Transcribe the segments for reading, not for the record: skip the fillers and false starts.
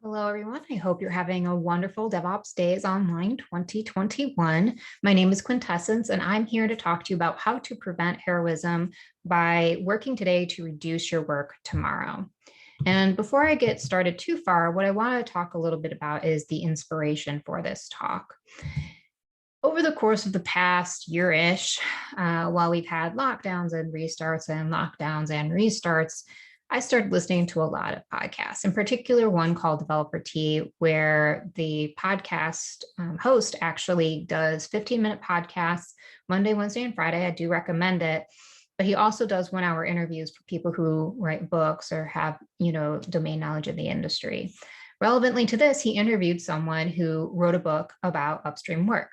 Hello, everyone. I hope you're having a wonderful Devopsdays oNLine 2021. My name is Quintessence, and I'm here to talk to you about how to prevent heroism by working today to reduce your work tomorrow. And before I get started too far, what I want to talk a little bit about is the inspiration for this talk. Over the course of the past year-ish, while we've had lockdowns and restarts and lockdowns and restarts, I started listening to a lot of podcasts, in particular one called Developer Tea, where the podcast host actually does 15-minute podcasts Monday, Wednesday, and Friday. I do recommend it. But he also does 1-hour interviews for people who write books or have, domain knowledge in the industry. Relevantly to this, he interviewed someone who wrote a book about upstream work.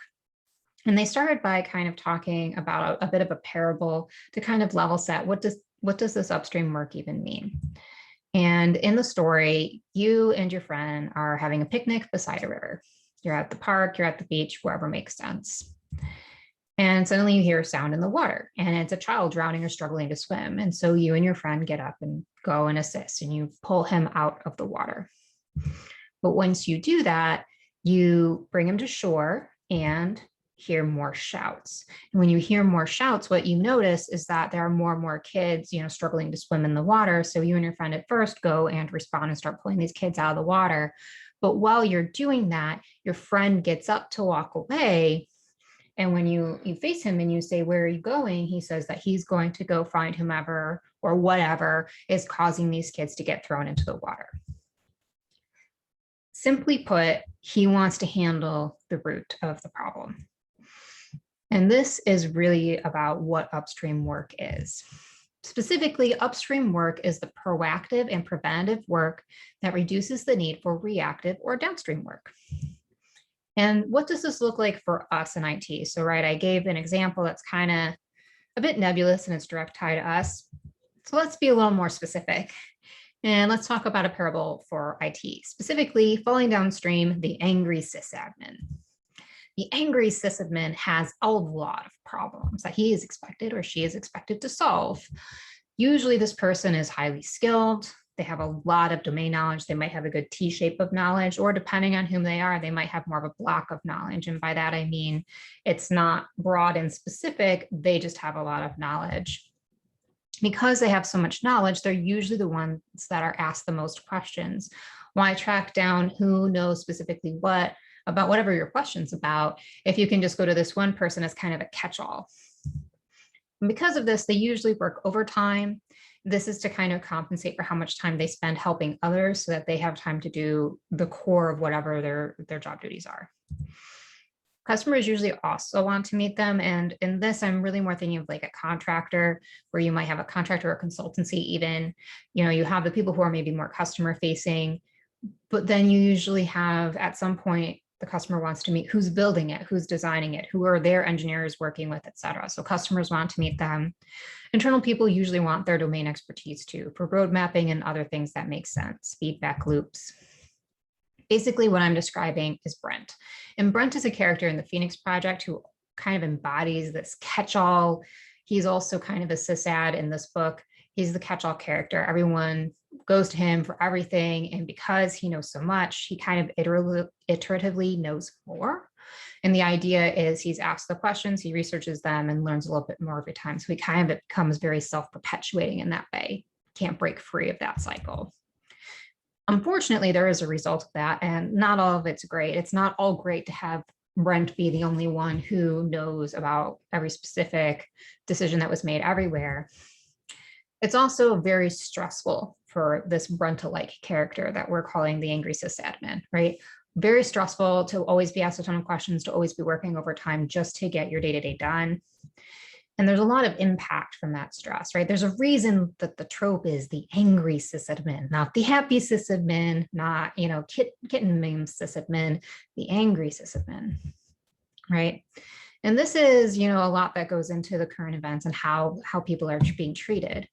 And they started by kind of talking about a bit of a parable to kind of level set what does this upstream work even mean? And in the story, you and your friend are having a picnic beside a river. You're at the park, you're at the beach, wherever makes sense. And suddenly you hear a sound in the water, and it's a child drowning or struggling to swim. And so you and your friend get up and go and assist, and you pull him out of the water. But once you do that, you bring him to shore and hear more shouts. And when you hear more shouts, what you notice is that there are more and more kids, struggling to swim in the water. So you and your friend at first go and respond and start pulling these kids out of the water. But while you're doing that, your friend gets up to walk away. And when you face him and you say, "Where are you going?" He says that he's going to go find whomever or whatever is causing these kids to get thrown into the water. Simply put, he wants to handle the root of the problem. And this is really about what upstream work is. Specifically, upstream work is the proactive and preventative work that reduces the need for reactive or downstream work. And what does this look like for us in IT? So, I gave an example that's kind of a bit nebulous in its direct tie to us. So let's be a little more specific. And let's talk about a parable for IT, specifically falling downstream, the angry sysadmin. The angry sysadmin has a lot of problems that he is expected or she is expected to solve. Usually this person is highly skilled. They have a lot of domain knowledge. They might have a good T-shape of knowledge, or depending on whom they are, they might have more of a block of knowledge. And by that, I mean, it's not broad and specific. They just have a lot of knowledge. Because they have so much knowledge, they're usually the ones that are asked the most questions. Why track down who knows specifically what about whatever your question's about, if you can just go to this one person as kind of a catch-all. And because of this, they usually work overtime. This is to kind of compensate for how much time they spend helping others so that they have time to do the core of whatever their job duties are. Customers usually also want to meet them. And in this, I'm really more thinking of like a contractor, where you might have a contractor or consultancy even. You have the people who are maybe more customer facing, but then you usually have at some point, the customer wants to meet who's building it, who's designing it, who are their engineers working with, et cetera. So customers want to meet them. Internal people usually want their domain expertise too, for road mapping and other things that make sense, feedback loops. Basically, what I'm describing is Brent. And Brent is a character in the Phoenix Project who kind of embodies this catch-all. He's also kind of a sysad in this book. He's the catch-all character. Everyone goes to him for everything. And because he knows so much, he kind of iteratively knows more. And the idea is he's asked the questions, he researches them and learns a little bit more every time. So he kind of becomes very self-perpetuating in that way. Can't break free of that cycle. Unfortunately, there is a result of that, and not all of it's great. It's not all great to have Brent be the only one who knows about every specific decision that was made everywhere. It's also very stressful for this Brent-alike character that we're calling the angry sysadmin, right? Very stressful to always be asked a ton of questions, to always be working overtime just to get your day-to-day done. And there's a lot of impact from that stress, right? There's a reason that the trope is the angry sysadmin, not the happy sysadmin, not, kitten meme sysadmin, the angry sysadmin, right? And this is, a lot that goes into the current events and how people are being treated.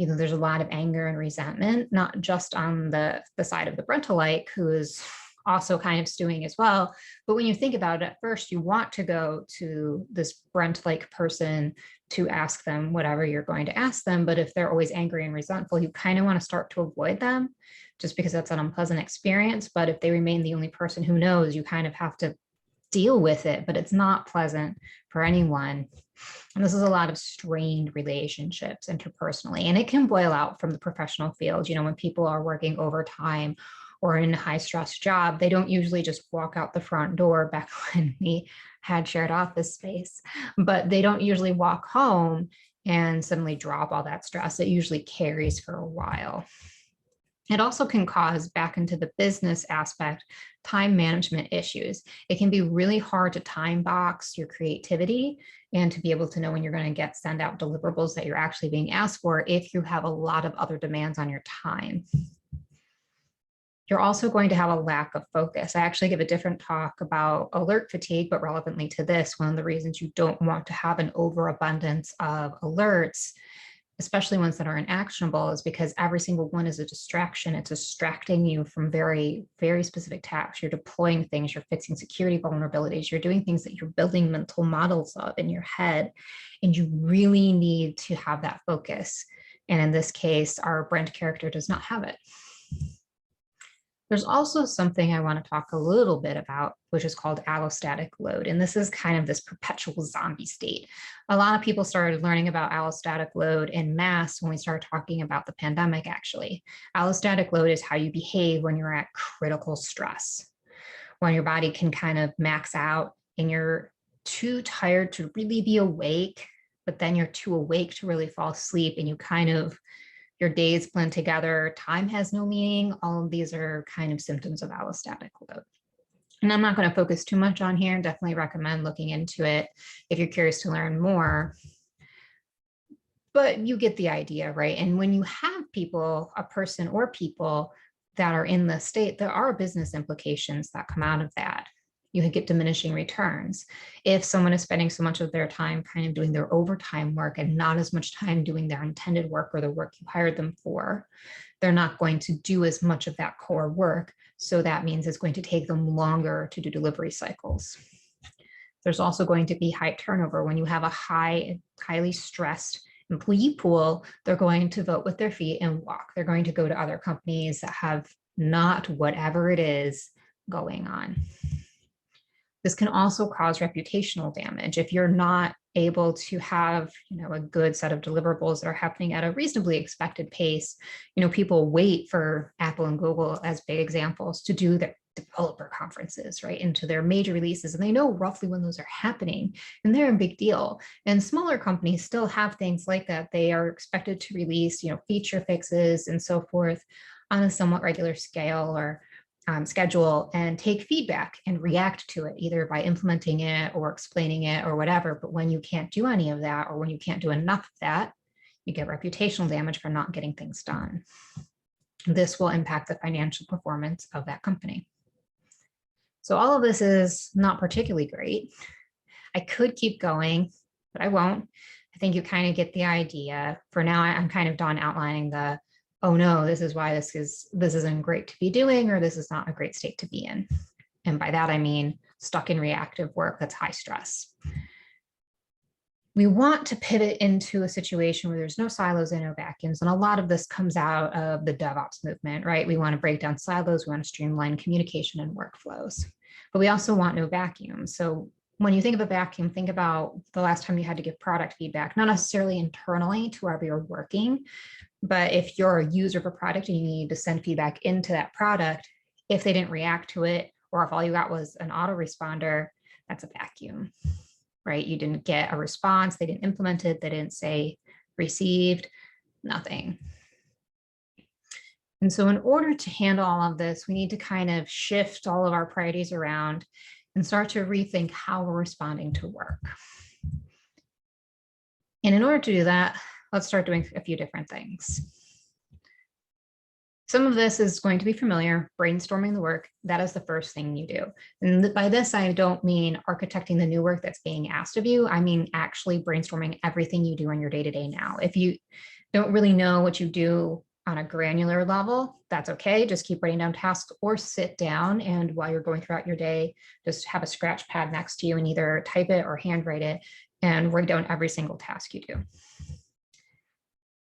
There's a lot of anger and resentment, not just on the side of the Brent-alike, who is also kind of stewing as well. But when you think about it, at first, you want to go to this Brent-like person to ask them whatever you're going to ask them. But if they're always angry and resentful, you kind of want to start to avoid them just because that's an unpleasant experience. But if they remain the only person who knows, you kind of have to deal with it, but it's not pleasant for anyone. And this is a lot of strained relationships interpersonally, and it can boil out from the professional field. When people are working overtime or in a high stress job, they don't usually just walk out the front door back when we had shared office space, but they don't usually walk home and suddenly drop all that stress. It usually carries for a while. It also can cause, back into the business aspect, time management issues. It can be really hard to time box your creativity and to be able to know when you're going to send out deliverables that you're actually being asked for if you have a lot of other demands on your time. You're also going to have a lack of focus. I actually give a different talk about alert fatigue, but relevantly to this, one of the reasons you don't want to have an overabundance of alerts, especially ones that are inactionable, is because every single one is a distraction. It's distracting you from very, very specific tasks. You're deploying things, you're fixing security vulnerabilities, you're doing things that you're building mental models of in your head, and you really need to have that focus. And in this case, our Brent character does not have it. There's also something I want to talk a little bit about, which is called allostatic load. And this is kind of this perpetual zombie state. A lot of people started learning about allostatic load en masse when we started talking about the pandemic, actually. Allostatic load is how you behave when you're at critical stress, when your body can kind of max out and you're too tired to really be awake, but then you're too awake to really fall asleep, and your days blend together, time has no meaning. All of these are kind of symptoms of allostatic load. And I'm not going to focus too much on here. Definitely recommend looking into it if you're curious to learn more. But you get the idea, right? And when you have people, a person or people that are in this state, there are business implications that come out of that. You can get diminishing returns. If someone is spending so much of their time kind of doing their overtime work and not as much time doing their intended work or the work you hired them for, they're not going to do as much of that core work. So that means it's going to take them longer to do delivery cycles. There's also going to be high turnover. When you have a highly stressed employee pool, they're going to vote with their feet and walk. They're going to go to other companies that have not whatever it is going on. This can also cause reputational damage. If you're not able to have, a good set of deliverables that are happening at a reasonably expected pace, people wait for Apple and Google as big examples to do their developer conferences, right, into their major releases, and they know roughly when those are happening, and they're a big deal. And smaller companies still have things like that. They are expected to release, feature fixes and so forth on a somewhat regular scale or schedule, and take feedback and react to it, either by implementing it or explaining it or whatever. But when you can't do any of that, or when you can't do enough of that, you get reputational damage for not getting things done. This will impact the financial performance of that company. So all of this is not particularly great. I could keep going, but I won't. I think you kind of get the idea. For now, I'm kind of done outlining the, oh no, this is why this isn't great to be doing, or this is not a great state to be in. And by that, I mean stuck in reactive work that's high stress. We want to pivot into a situation where there's no silos and no vacuums. And a lot of this comes out of the DevOps movement, right? We want to break down silos, we want to streamline communication and workflows, but we also want no vacuums. So when you think of a vacuum, think about the last time you had to give product feedback, not necessarily internally to wherever you're working, but if you're a user of a product and you need to send feedback into that product, if they didn't react to it, or if all you got was an autoresponder, that's a vacuum, right? You didn't get a response, they didn't implement it, they didn't say received, nothing. And so in order to handle all of this, we need to kind of shift all of our priorities around and start to rethink how we're responding to work. And in order to do that, let's start doing a few different things. Some of this is going to be familiar, brainstorming the work. That is the first thing you do. And by this, I don't mean architecting the new work that's being asked of you. I mean actually brainstorming everything you do on your day-to-day now. If you don't really know what you do on a granular level, that's okay. Just keep writing down tasks or sit down. And while you're going throughout your day, just have a scratch pad next to you and either type it or handwrite it and write down every single task you do.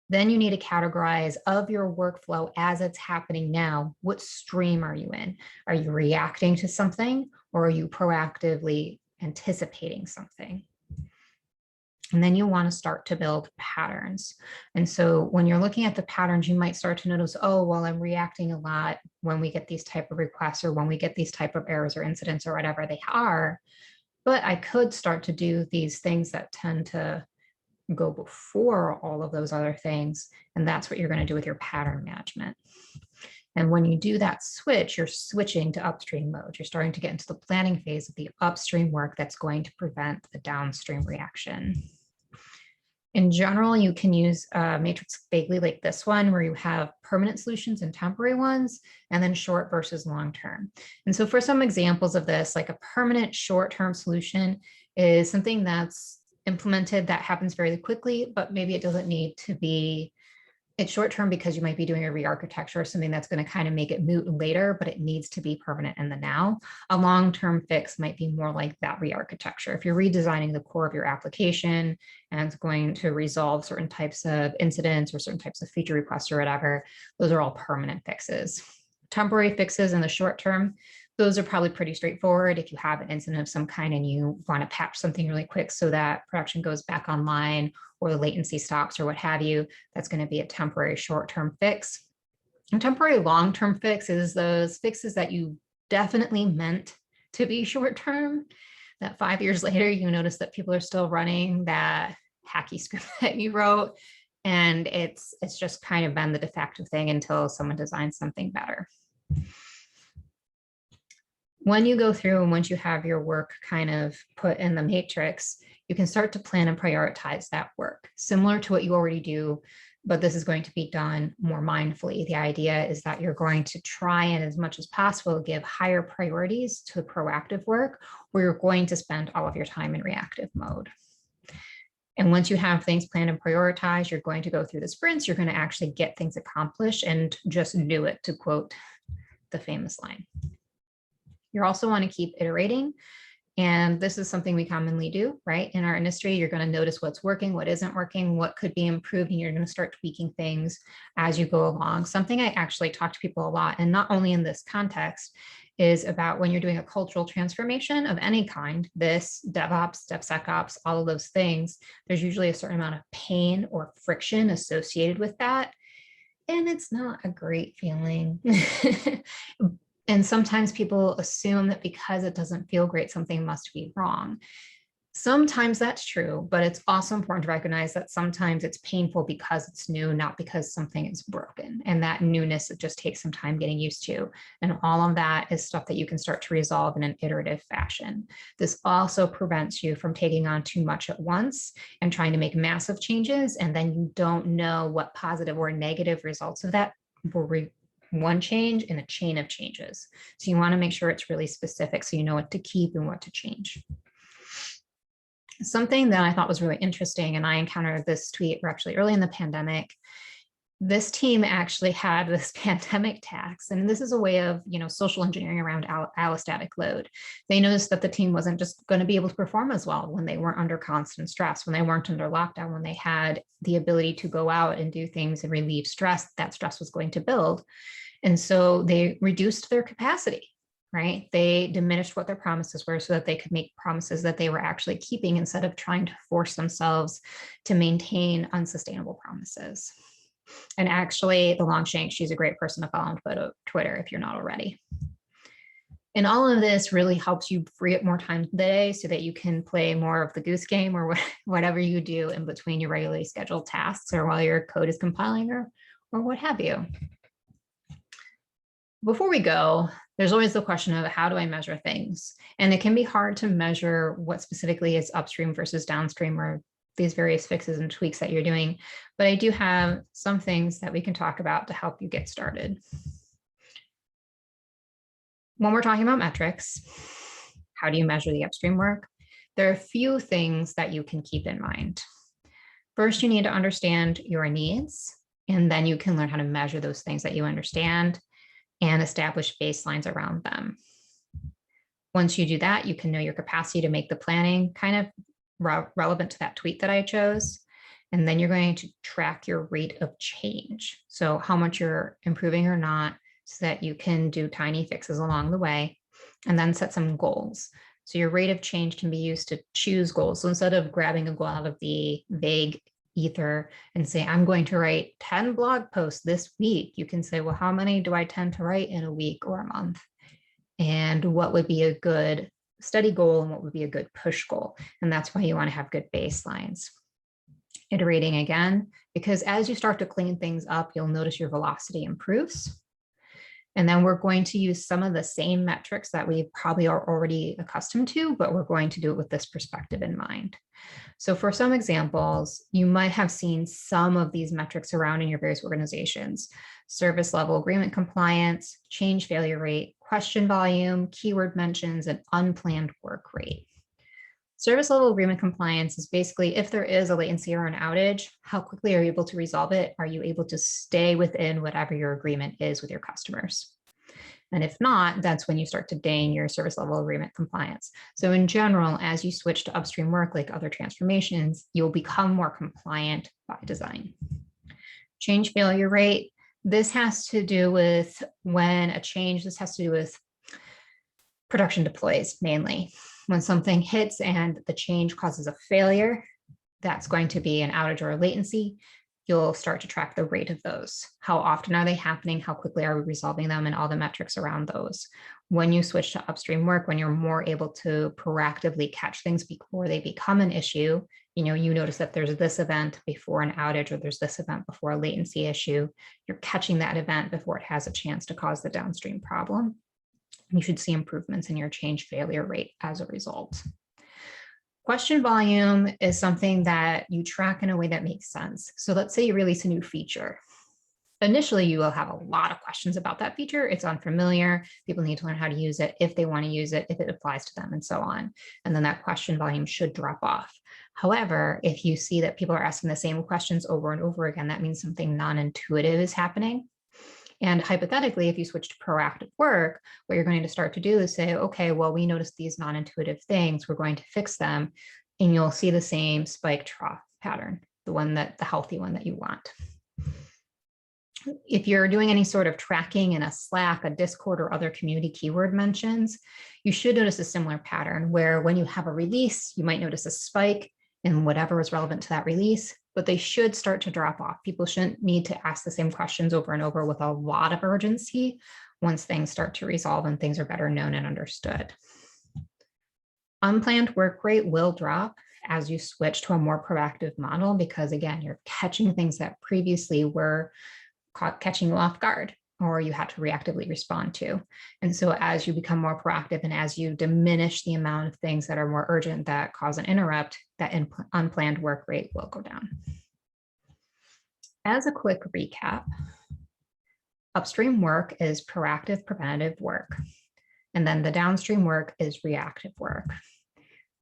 Then you need to categorize of your workflow as it's happening now. What stream are you in? Are you reacting to something or are you proactively anticipating something? And then you want to start to build patterns. And so when you're looking at the patterns, you might start to notice, oh, well, I'm reacting a lot when we get these type of requests or when we get these type of errors or incidents or whatever they are. But I could start to do these things that tend to go before all of those other things. And that's what you're going to do with your pattern management. And when you do that switch, you're switching to upstream mode. You're starting to get into the planning phase of the upstream work that's going to prevent the downstream reaction. In general, you can use a matrix vaguely like this one, where you have permanent solutions and temporary ones, and then short versus long-term. And so for some examples of this, like a permanent short-term solution is something that's implemented that happens very quickly, but maybe it doesn't need to be, it's short-term because you might be doing a re-architecture or something that's going to kind of make it moot later, but it needs to be permanent in the now. A long-term fix might be more like that re-architecture. If you're redesigning the core of your application and it's going to resolve certain types of incidents or certain types of feature requests or whatever, those are all permanent fixes. Temporary fixes in the short term, those are probably pretty straightforward. If you have an incident of some kind and you want to patch something really quick so that production goes back online or the latency stops or what have you, that's going to be a temporary short-term fix. A temporary long-term fix is those fixes that you definitely meant to be short-term, that 5 years later, you notice that people are still running that hacky script that you wrote, and it's just kind of been the de facto thing until someone designs something better. When you go through and once you have your work kind of put in the matrix, you can start to plan and prioritize that work, similar to what you already do, but this is going to be done more mindfully. The idea is that you're going to try and as much as possible give higher priorities to proactive work, where you're going to spend all of your time in reactive mode. And once you have things planned and prioritized, you're going to go through the sprints, you're going to actually get things accomplished and just do it, to quote the famous line. You also want to keep iterating. And this is something we commonly do, right? In our industry, you're going to notice what's working, what isn't working, what could be improved, and you're going to start tweaking things as you go along. Something I actually talk to people a lot, and not only in this context, is about when you're doing a cultural transformation of any kind, this DevOps, DevSecOps, all of those things, there's usually a certain amount of pain or friction associated with that. And it's not a great feeling. And sometimes people assume that because it doesn't feel great, something must be wrong. Sometimes that's true, but it's also important to recognize that sometimes it's painful because it's new, not because something is broken. And that newness, it just takes some time getting used to. And all of that is stuff that you can start to resolve in an iterative fashion. This also prevents you from taking on too much at once and trying to make massive changes. And then you don't know what positive or negative results of that will one change in a chain of changes. So you want to make sure it's really specific so you know what to keep and what to change. Something that I thought was really interesting, and I encountered this tweet actually early in the pandemic. This team actually had this pandemic tax, and this is a way of, social engineering around allostatic load. They noticed that the team wasn't just going to be able to perform as well when they weren't under constant stress, when they weren't under lockdown, when they had the ability to go out and do things and relieve stress, that stress was going to build. And so they reduced their capacity, right? They diminished what their promises were so that they could make promises that they were actually keeping instead of trying to force themselves to maintain unsustainable promises. And actually, the Longshank, she's a great person to follow on Twitter if you're not already. And all of this really helps you free up more time today so that you can play more of the goose game or whatever you do in between your regularly scheduled tasks or while your code is compiling or what have you. Before we go, there's always the question of how do I measure things? And it can be hard to measure what specifically is upstream versus downstream or these various fixes and tweaks that you're doing. But I do have some things that we can talk about to help you get started. When we're talking about metrics, how do you measure the upstream work? There are a few things that you can keep in mind. First, you need to understand your needs. And then you can learn how to measure those things that you understand and establish baselines around them. Once you do that, you can know your capacity to make the planning kind of relevant to that tweet that I chose. And then you're going to track your rate of change. So how much you're improving or not, so that you can do tiny fixes along the way, and then set some goals. So your rate of change can be used to choose goals. So instead of grabbing a goal out of the vague ether and say, I'm going to write 10 blog posts this week, you can say, well, how many do I tend to write in a week or a month? And what would be a good study goal and what would be a good push goal? And that's why you want to have good baselines. Iterating again, because as you start to clean things up, you'll notice your velocity improves. And then we're going to use some of the same metrics that we probably are already accustomed to, but we're going to do it with this perspective in mind. So for some examples, you might have seen some of these metrics around in your various organizations: service level agreement compliance, change failure rate, question volume, keyword mentions, and unplanned work rate. Service level agreement compliance is basically if there is a latency or an outage, how quickly are you able to resolve it? Are you able to stay within whatever your agreement is with your customers? And if not, that's when you start to ding your service level agreement compliance. So in general, as you switch to upstream work, like other transformations, you'll become more compliant by design. Change failure rate. This has to do with when a change, this has to do with production deploys mainly. When something hits and the change causes a failure, that's going to be an outage or a latency. You'll start to track the rate of those. How often are they happening? How quickly are we resolving them? And all the metrics around those. When you switch to upstream work, when you're more able to proactively catch things before they become an issue, you notice that there's this event before an outage, or there's this event before a latency issue. You're catching that event before it has a chance to cause the downstream problem. You should see improvements in your change failure rate as a result. Question volume is something that you track in a way that makes sense. So let's say you release a new feature. Initially, you will have a lot of questions about that feature. It's unfamiliar. People need to learn how to use it, if they want to use it, if it applies to them, and so on. And then that question volume should drop off. However, if you see that people are asking the same questions over and over again, that means something non-intuitive is happening. And hypothetically, if you switch to proactive work, what you're going to start to do is say, okay, well, we noticed these non-intuitive things, we're going to fix them. And you'll see the same spike trough pattern, the healthy one that you want. If you're doing any sort of tracking in a Slack, a Discord, or other community keyword mentions, you should notice a similar pattern where when you have a release, you might notice a spike in whatever is relevant to that release, but they should start to drop off. People shouldn't need to ask the same questions over and over with a lot of urgency once things start to resolve and things are better known and understood. Unplanned work rate will drop as you switch to a more proactive model, because again, you're catching things that previously were catching you off guard, or you had to reactively respond to. And so as you become more proactive and as you diminish the amount of things that are more urgent that cause an interrupt, that unplanned work rate will go down. As a quick recap, upstream work is proactive preventative work. And then the downstream work is reactive work.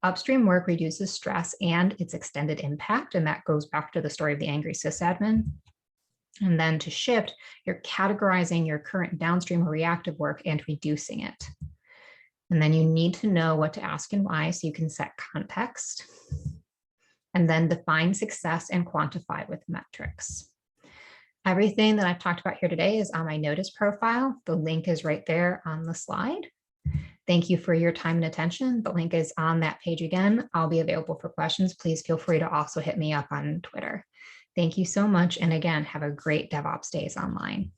Upstream work reduces stress and its extended impact. And that goes back to the story of the angry sysadmin. And then to shift, you're categorizing your current downstream or reactive work and reducing it. And then you need to know what to ask and why, so you can set context. And then define success and quantify with metrics. Everything that I've talked about here today is on my notice profile. The link is right there on the slide. Thank you for your time and attention. The link is on that page again. I'll be available for questions. Please feel free to also hit me up on Twitter. Thank you so much. And again, have a great DevOps Days online.